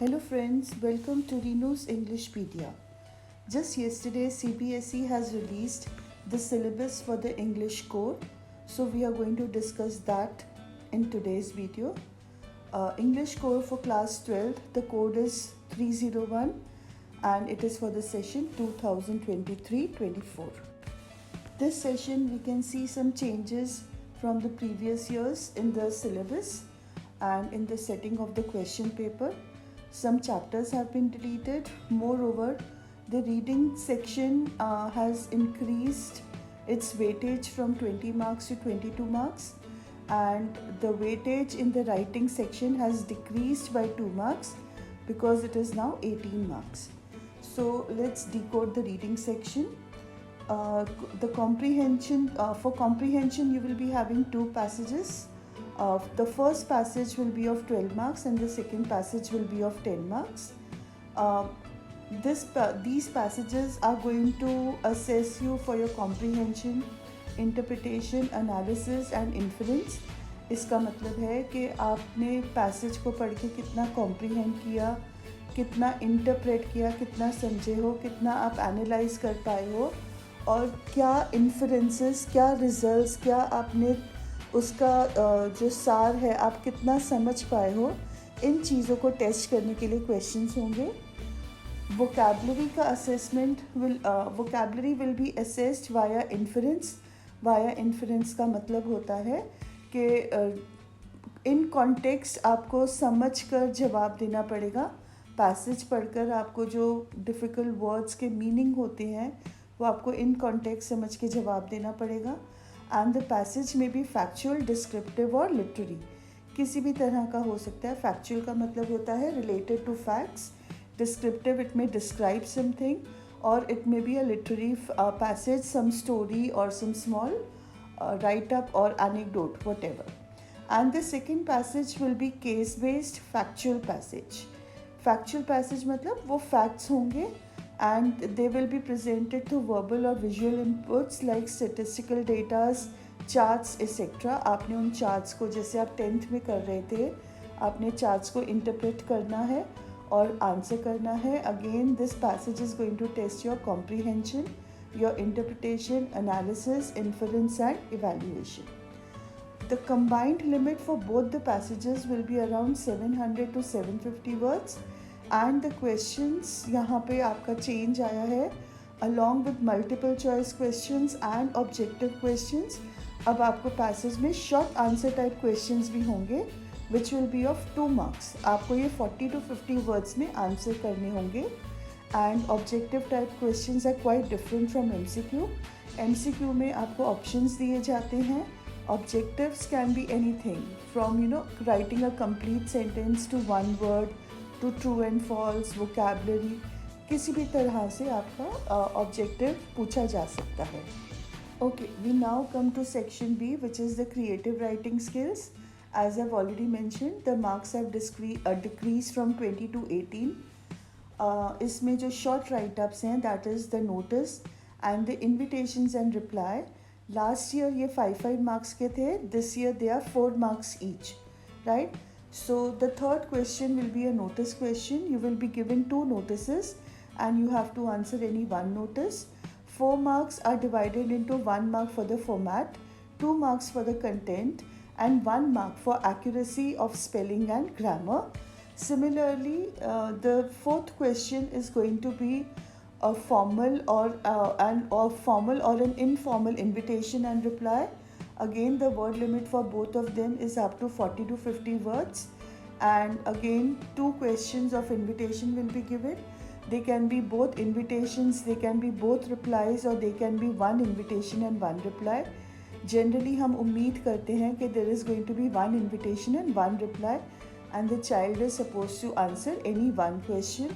Hello friends, welcome to Reno's Englishpedia. Just yesterday CBSE has released the syllabus for the English core. So we are going to discuss that in today's video. English core for class 12, the code is 301 and it is for the session 2023-24. This session we can see some changes from the previous years in the syllabus and in the setting of the question paper. Some chapters have been deleted. Moreover, the reading section has increased its weightage from 20 marks to 22 marks, and the weightage in the writing section has decreased by 2 marks because it is now 18 marks. So let's decode the reading section. The comprehension, for comprehension you will be having 2 passages. The first passage will be of 12 marks and the second passage will be of 10 marks. These passages are going to assess you for your comprehension, interpretation, analysis and inference. इसका मतलब है कि आपने passage को पढ़ के कितना comprehend किया, कितना इंटरप्रेट किया, कितना समझे हो, कितना आप एनालाइज कर पाए हो और क्या इन्फरेंसेस, क्या रिजल्ट्स, क्या आपने उसका जो सार है आप कितना समझ पाए हो. इन चीज़ों को टेस्ट करने के लिए क्वेश्चंस होंगे. वोकैबलरी का assessment vocabulary will be assessed via inference. Via inference का मतलब होता है कि इन कॉन्टेक्स्ट आपको समझ कर जवाब देना पड़ेगा. पैसेज पढ़कर आपको जो डिफ़िकल्ट वर्ड्स के मीनिंग होते हैं वो आपको इन कॉन्टेक्स्ट समझ के जवाब देना पड़ेगा. एंड द पैसेज में भी फैक्चुअल, डिस्क्रिप्टिव और लिटरेरी किसी भी तरह का हो सकता है. फैक्चुअल का मतलब होता है related to facts. Descriptive, it may describe something, और it may be a literary passage, some story और some small write up or anecdote, whatever. And the second passage will be case based factual passage. Factual passage मतलब वो facts होंगे and they will be presented through verbal or visual inputs like statistical data, charts etc. आपने उन charts को, जैसे आप 10th में कर रहे थे, आपने charts को interpret करना है और answer करना है. Again, this passage is going to test your comprehension, your interpretation, analysis, inference and evaluation. The combined limit for both the passages will be around 700 to 750 words. And the questions, यहाँ पे आपका change आया है, along with multiple choice questions and objective questions. अब आपको passage में short answer type questions भी होंगे which will be of 2 marks. आपको ये 40 to 50 words में answer करने होंगे. And objective type questions are quite different from MCQ. MCQ में आपको options दिए जाते हैं. Objectives can be anything from writing a complete sentence to one word to true and false, vocabulary. किसी भी तरह से आपका objective पूछा जा सकता है. Okay, we now come to section B, which is the creative writing skills. As I've already mentioned, the marks have decreased from 20 to 18. इसमें जो short write-ups हैं, that is the notice and the invitations and reply. Last year ये 5 marks के थे. This year they are 4 marks each, right? So the third question will be a notice question. You will be given 2 notices and you have to answer any one notice. 4 marks are divided into 1 mark for the format, 2 marks for the content and 1 mark for accuracy of spelling and grammar. Similarly, the fourth question is going to be a formal or an informal invitation and reply. Again, the word limit for both of them is up to 40 to 50 words. And again, 2 questions of invitation will be given. They can be both invitations, they can be both replies, or they can be one invitation and one reply. Generally, हम उम्मीद करते हैं कि there is going to be one invitation and one reply, and the child is supposed to answer any one question.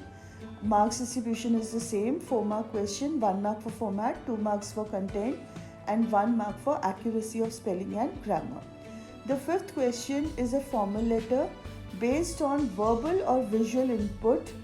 Marks distribution is the same. 4 mark question, 1 mark for format, 2 marks for content and 1 mark for accuracy of spelling and grammar. The fifth question is a formal letter based on verbal or visual input.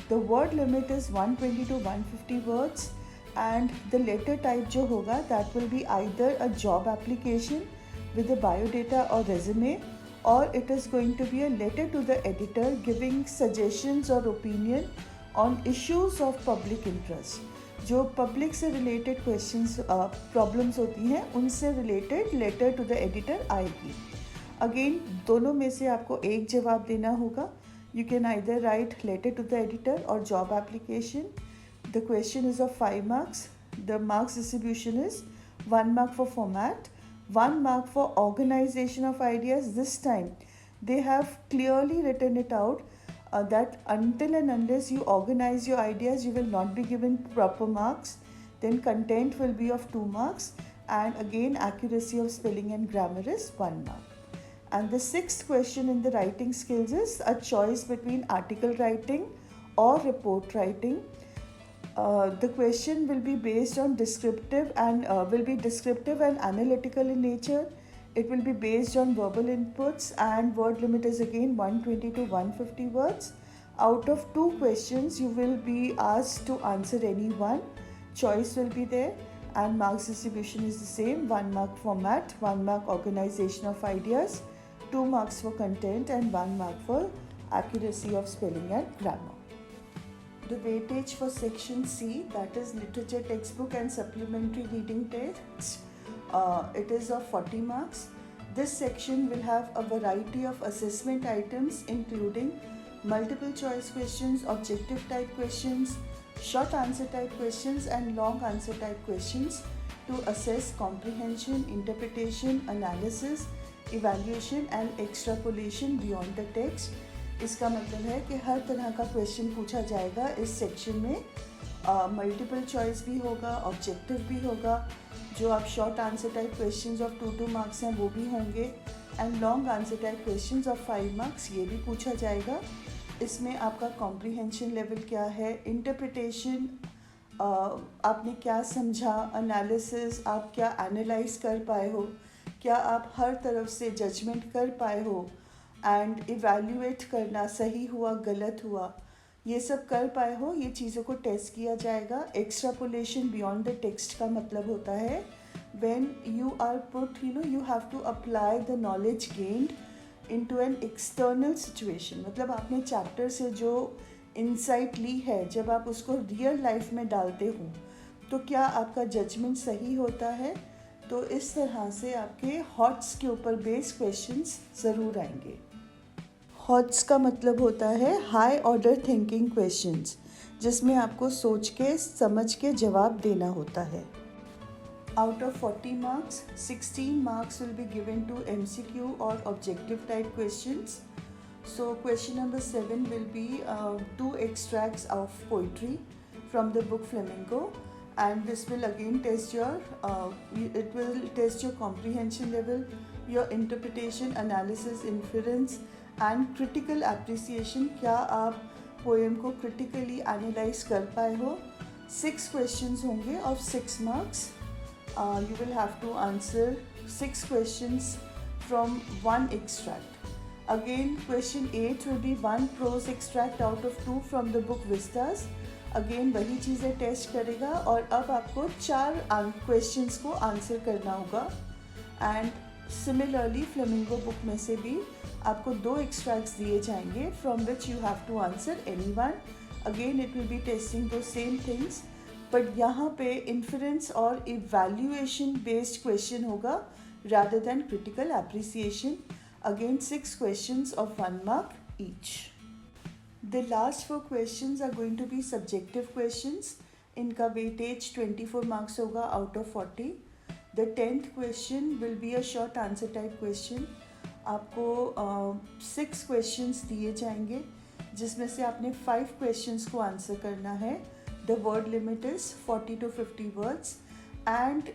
The word limit is 120 to 150 words and the letter type जो होगा, that will be either a job application with a biodata or resume, or it is going to be a letter to the editor giving suggestions or opinion on issues of public interest. जो public से related questions problems होती हैं उनसे related letter to the editor आएगी. Again दोनों में से आपको एक जवाब देना होगा. You can either write letter to the editor और job application. The question is of 5 marks. The marks distribution is 1 mark for format, 1 mark for organization of ideas. This time they have clearly written it out that until and unless you organize your ideas, you will not be given proper marks. Then content will be of 2 marks, and again accuracy of spelling and grammar is 1 mark. And the sixth question in the writing skills is a choice between article writing or report writing. The question will be based on descriptive and analytical in nature. It will be based on verbal inputs, and word limit is again 120 to 150 words. Out of 2 questions, you will be asked to answer any one. Choice will be there, and marks distribution is the same. 1 mark format, 1 mark organization of ideas, 2 marks for content, and 1 mark for accuracy of spelling and grammar. The weightage for section C, that is literature textbook and supplementary reading text, it is of 40 marks. This section will have a variety of assessment items including multiple choice questions, objective type questions, short answer type questions, and long answer type questions to assess comprehension, interpretation, analysis, evaluation and extrapolation beyond the text. इसका मतलब है कि हर तरह का question पूछा जाएगा इस section में. मल्टीपल चॉइस भी होगा, ऑब्जेक्टिव भी होगा, जो आप short answer type questions of 2 marks हैं वो भी होंगे, and long answer type questions of 5 marks ये भी पूछा जाएगा. इसमें आपका कॉम्प्रिहेंशन लेवल क्या है, इंटरप्रिटेशन आपने क्या समझा, एनालिसिस आप क्या एनालाइज कर पाए हो, क्या आप हर तरफ से जजमेंट कर पाए हो, एंड इवैल्यूएट करना सही हुआ गलत हुआ ये सब कर पाए हो, ये चीज़ों को टेस्ट किया जाएगा. एक्स्ट्रापोलेशन बियॉन्ड द टेक्स्ट का मतलब होता है when you are put you have to apply the knowledge gained into an external situation. मतलब आपने चैप्टर से जो इंसाइट ली है, जब आप उसको रियल लाइफ में डालते हो तो क्या आपका जजमेंट सही होता है. तो इस तरह से आपके हॉट्स के ऊपर बेस्ड क्वेश्चंस ज़रूर आएंगे. हॉट्स का मतलब होता है हाई ऑर्डर थिंकिंग क्वेश्चंस, जिसमें आपको सोच के समझ के जवाब देना होता है. Out of 40 marks, 16 marks will be given to MCQ or objective type questions. So question number 7 will be 2 extracts of poetry from the book Flamingo, and this will again test your comprehension level, your interpretation, analysis, inference and critical appreciation. क्या आप poem को critically analyse कर पाए हो. 6 questions होंगे of 6 marks. You will have to answer 6 questions from 1 extract. Again question 8 will be 1 prose extract out of 2 from the book Vistas. Again वही चीज़ें test करेगा, और अब आपको 4 क्वेश्चंस को आंसर करना होगा. एंड सिमिलरली फ्लेमिंगो बुक में से भी आपको 2 एक्सट्रैक्ट्स दिए जाएंगे from which you have to answer any one. Again it will be testing दो सेम थिंग्स, बट यहाँ पे इन्फ्रेंस और इवैल्यूएशन बेस्ड क्वेश्चन होगा rather than critical appreciation. Again 6 questions of 1 mark each. The last 4 questions are going to be subjective questions. इनका weightage 24 marks होगा out of 40. The 10th question will be a short answer type question. आपको 6 questions दिए जाएंगे, जिसमें से आपने 5 questions को answer करना है. The word limit is 40 to 50 words, and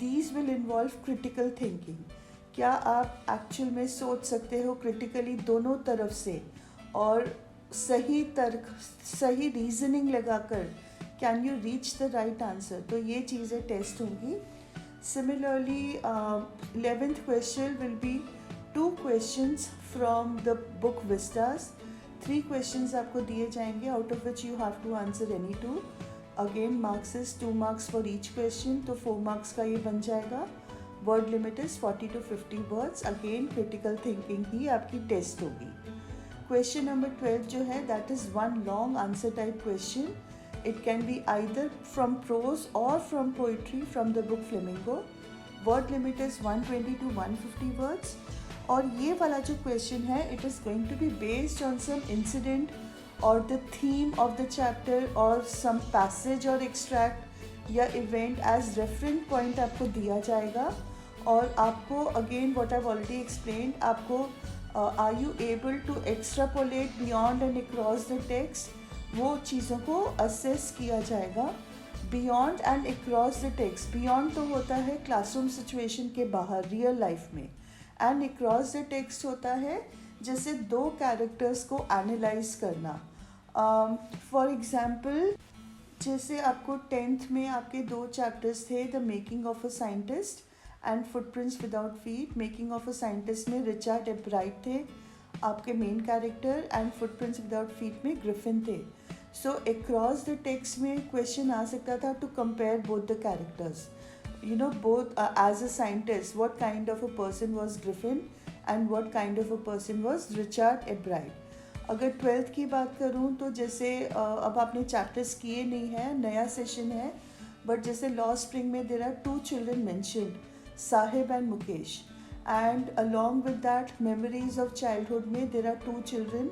these will involve critical thinking. क्या आप एक्चुअल में सोच सकते हो क्रिटिकली दोनों तरफ से, और सही तर्क, सही रीजनिंग लगाकर can you reach the right answer. तो ये चीज़ें टेस्ट होंगी. Similarly, 11th question will be 2 questions from the book Vistas. 3 questions आपको दिए जाएंगे, out of which you have to answer any 2. Again marks is 2 marks for each question, तो 4 marks का ये बन जाएगा. Word limit is 40 to 50 words. Again critical thinking ही आपकी टेस्ट होगी। क्वेश्चन नंबर 12 जो है that is one long answer type question. It can be either from prose और from poetry from the book Flamingo. Word limit is 120 to 150 words. और ये वाला जो क्वेश्चन है it is going to be based on some incident और the theme of the chapter और some passage और extract या इवेंट एज रेफरेंस पॉइंट आपको दिया जाएगा। और आपको again what I already explained, आपको are you able to extrapolate beyond and across the text, वो चीज़ों को असेस किया जाएगा। Beyond and across the text, beyond तो होता है क्लासरूम सिचुएशन के बाहर रियल लाइफ में, एंड अक्रॉस द टेक्स्ट होता है जैसे दो कैरेक्टर्स को एनालाइज करना। फॉर एग्जाम्पल जैसे आपको 10th में आपके दो चैप्टर्स थे, the making of a scientist and footprints without feet. Making of a scientist में रिचर्ड एब्राइट थे आपके main character, and footprints without feet में ग्रिफिन थे। सो अक्रॉस द टेक्स्ट में क्वेश्चन आ सकता था to compare both the characters, you know, both as a scientist, what kind of a person was Griffin and what kind of a person was Richard Ebright. अगर 12th की बात करूँ तो जैसे अब आपने चैप्टर्स किए नहीं हैं, नया सेशन है, बट जैसे लॉ स्प्रिंग में there are 2 children mentioned, Sahib एंड Mukesh, and along with that memories of childhood में देर आर 2 children,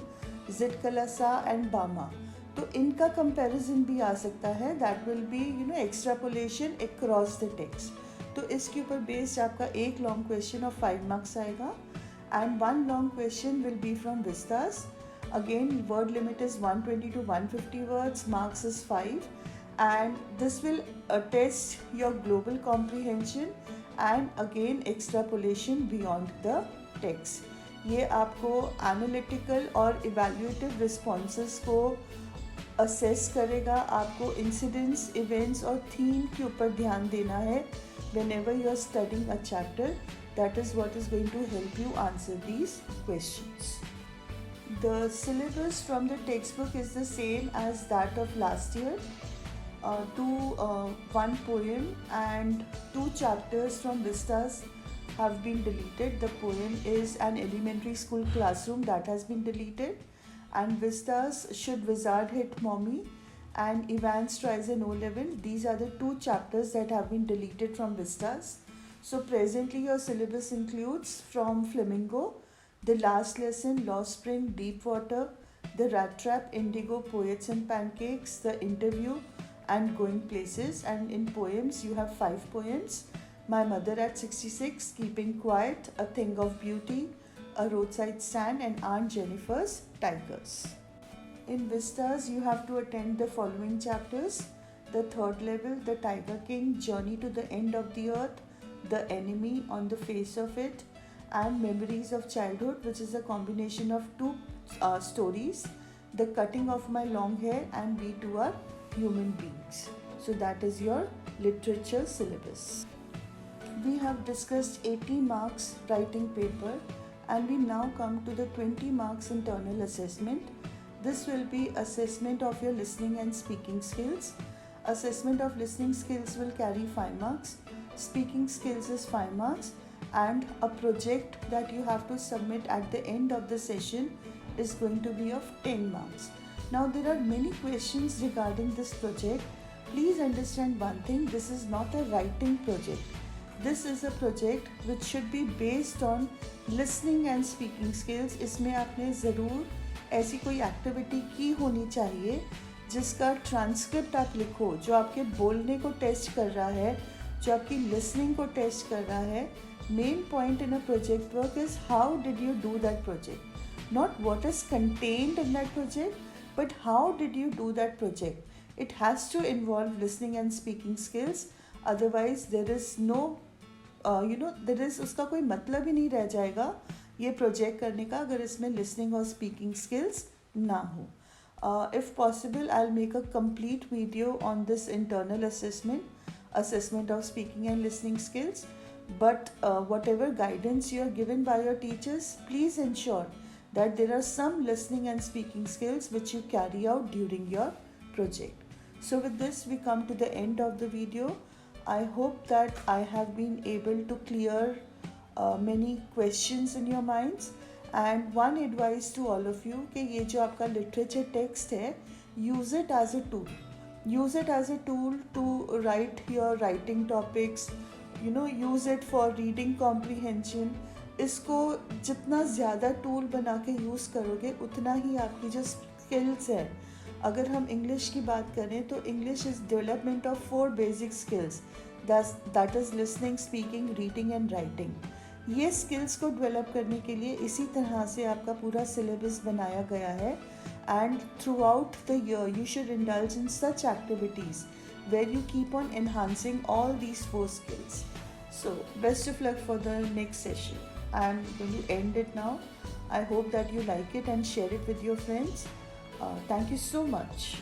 जिद कलासा एंड बामा। तो इनका कंपैरिजन भी आ सकता है, that will be you know extrapolation across the text. तो इसके ऊपर बेस्ड आपका एक लॉन्ग क्वेश्चन ऑफ 5 मार्क्स आएगा, and one long question will be from Vistas. Again word limit is 120 to 150 words, marks is 5, and this will test your global comprehension and again extrapolation beyond the text. ये आपको analytical और evaluative responses को assess करेगा। आपको incidents, events और theme के ऊपर ध्यान देना है whenever you are studying a chapter. That is what is going to help you answer these questions. The syllabus from the textbook is the same as that of last year. One poem and 2 chapters from Vistas have been deleted. The poem is an elementary school classroom that has been deleted. And Vistas, Should Wizard Hit Mommy, and Evans Tries an O-Level. These are the 2 chapters that have been deleted from Vistas. So presently your syllabus includes from Flamingo, The Last Lesson, Lost Spring, Deep Water, The Rat Trap, Indigo, Poets and Pancakes, The Interview, and Going Places. And in poems you have 5 poems: My Mother at 66, Keeping Quiet, A Thing of Beauty, A Roadside Stand, and Aunt Jennifer's Tigers. In Vistas, you have to attend the following chapters: the 3rd level, The Tiger King, Journey to the End of the Earth, The Enemy, On the Face of It, and Memories of Childhood, which is a combination of 2 stories: The Cutting of My Long Hair and We Too Are Human Beings. So that is your literature syllabus. We have discussed 80 marks writing paper, and we now come to the 20 marks internal assessment. This will be assessment of your listening and speaking skills. Assessment of listening skills will carry 5 marks, speaking skills is 5 marks, and a project that you have to submit at the end of the session is going to be of 10 marks. Now there are many questions regarding this project. Please understand one thing, this is not a writing project. This is a project which should be based on listening and speaking skills. इसमें आपने ज़रूर ऐसी कोई activity की होनी चाहिए जिसका transcript आप लिखो, जो आपके बोलने को टेस्ट कर रहा है, जो आपकी लिसनिंग को टेस्ट कर रहा है. Main point in a project work is how did you do that project, not what is contained in that project, but how did you do that project. It has to involve listening and speaking skills, otherwise there is no there is उसका कोई मतलब ही नहीं रह जाएगा ये project करने का अगर इसमें लिसनिंग और स्पीकिंग स्किल्स ना हो. If possible, I'll make a complete video on this internal assessment of speaking and listening skills, but whatever guidance you are given by your teachers, please ensure that there are some listening and speaking skills which you carry out during your project. So with this we come to the end of the video. I hope that I have been able to clear many questions in your minds. And one advice to all of you कि ये जो आपका literature text है, use it as a tool. Use it as a tool to write your writing topics. Use it for reading comprehension. इसको जितना ज़्यादा tool बना के यूज़ करोगे उतना ही आपकी जो स्किल्स है, अगर हम इंग्लिश की बात करें तो English is development of 4 basic skills, that is listening, speaking, reading and writing. ये स्किल्स को डेवलप करने के लिए इसी तरह से आपका पूरा सिलेबस बनाया गया है। And through out the year you should indulge in such activities where you keep on enhancing all these 4 skills. So best of luck for the next session. I'm going to end it now. I hope that you like it and share it with your friends. Thank you so much.